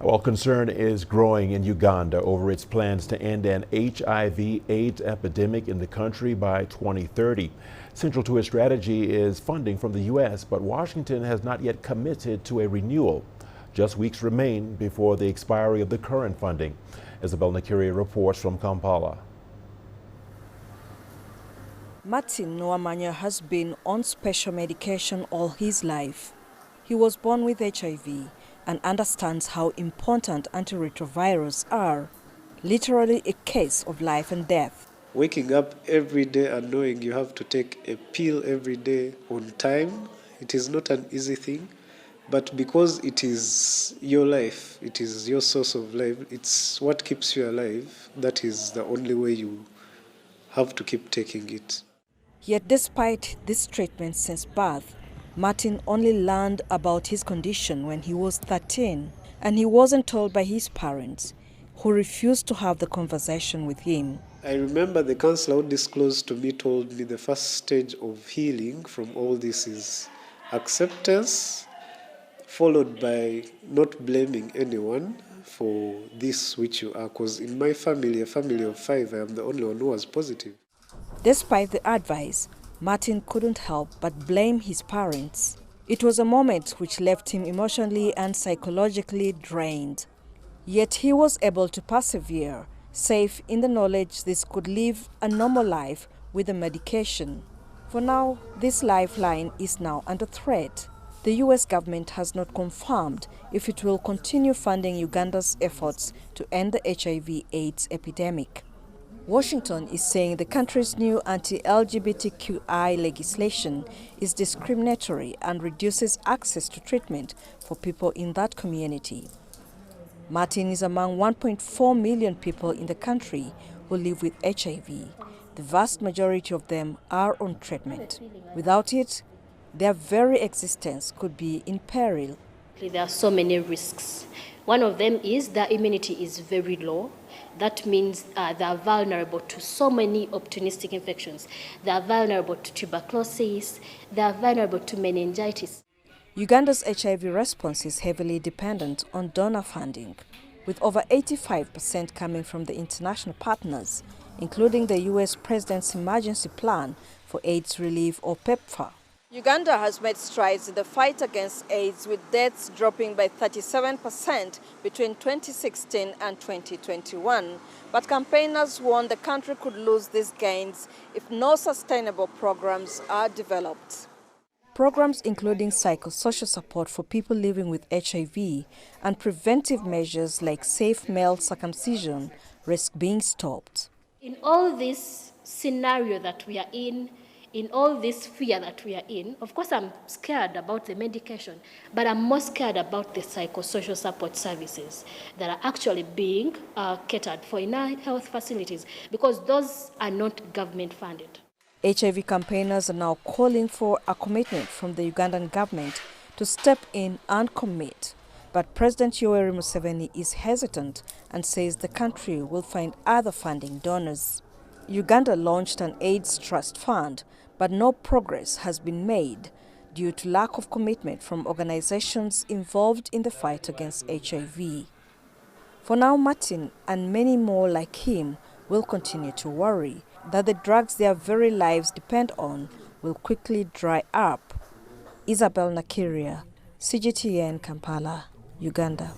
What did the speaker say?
Well, concern is growing in Uganda over its plans to end an HIV/AIDS epidemic in the country by 2030. Central to its strategy is funding from the U.S., but Washington has not yet committed to a renewal. Just weeks remain before the expiry of the current funding. Isabel Nakiri reports from Kampala. Martin Nwamanya has been on special medication all his life. He was born with HIV and understands how important antiretrovirals are, literally a case of life and death. Waking up every day and knowing you have to take a pill every day on time, it is not an easy thing, but because it is your life, it is your source of life, it's what keeps you alive, that is the only way you have to keep taking it. Yet despite this treatment since birth, Martin only learned about his condition when he was 13, and he wasn't told by his parents, who refused to have the conversation with him. I remember the counselor who disclosed to me told me the first stage of healing from all this is acceptance, followed by not blaming anyone for this which you are. Because in my family, a family of 5, I am the only one who was positive. Despite the advice, Martin couldn't help but blame his parents. It was a moment which left him emotionally and psychologically drained. Yet he was able to persevere, safe in the knowledge this could live a normal life with the medication. For now, this lifeline is now under threat. The U.S. government has not confirmed if it will continue funding Uganda's efforts to end the HIV/AIDS epidemic. Washington is saying the country's new anti-LGBTQI legislation is discriminatory and reduces access to treatment for people in that community. Martin is among 1.4 million people in the country who live with HIV. The vast majority of them are on treatment. Without it, their very existence could be in peril. There are so many risks. One of them is their immunity is very low. That means they are vulnerable to so many opportunistic infections. They are vulnerable to tuberculosis. They are vulnerable to meningitis. Uganda's HIV response is heavily dependent on donor funding, with over 85% coming from the international partners, including the U.S. President's Emergency Plan for AIDS Relief, or PEPFAR. Uganda has made strides in the fight against AIDS, with deaths dropping by 37% between 2016 and 2021. But campaigners warn the country could lose these gains if no sustainable programs are developed. Programs including psychosocial support for people living with HIV and preventive measures like safe male circumcision risk being stopped. In all this scenario that we are in all this fear that we are in, of course I'm scared about the medication, but I'm more scared about the psychosocial support services that are actually being catered for in our health facilities, because those are not government funded. HIV campaigners are now calling for a commitment from the Ugandan government to step in and commit. But President Yoweri Museveni is hesitant and says the country will find other funding donors. Uganda launched an AIDS trust fund, but no progress has been made due to lack of commitment from organizations involved in the fight against HIV. For now, Martin and many more like him will continue to worry that the drugs their very lives depend on will quickly dry up. Isabel Nakiri, CGTN, Kampala, Uganda.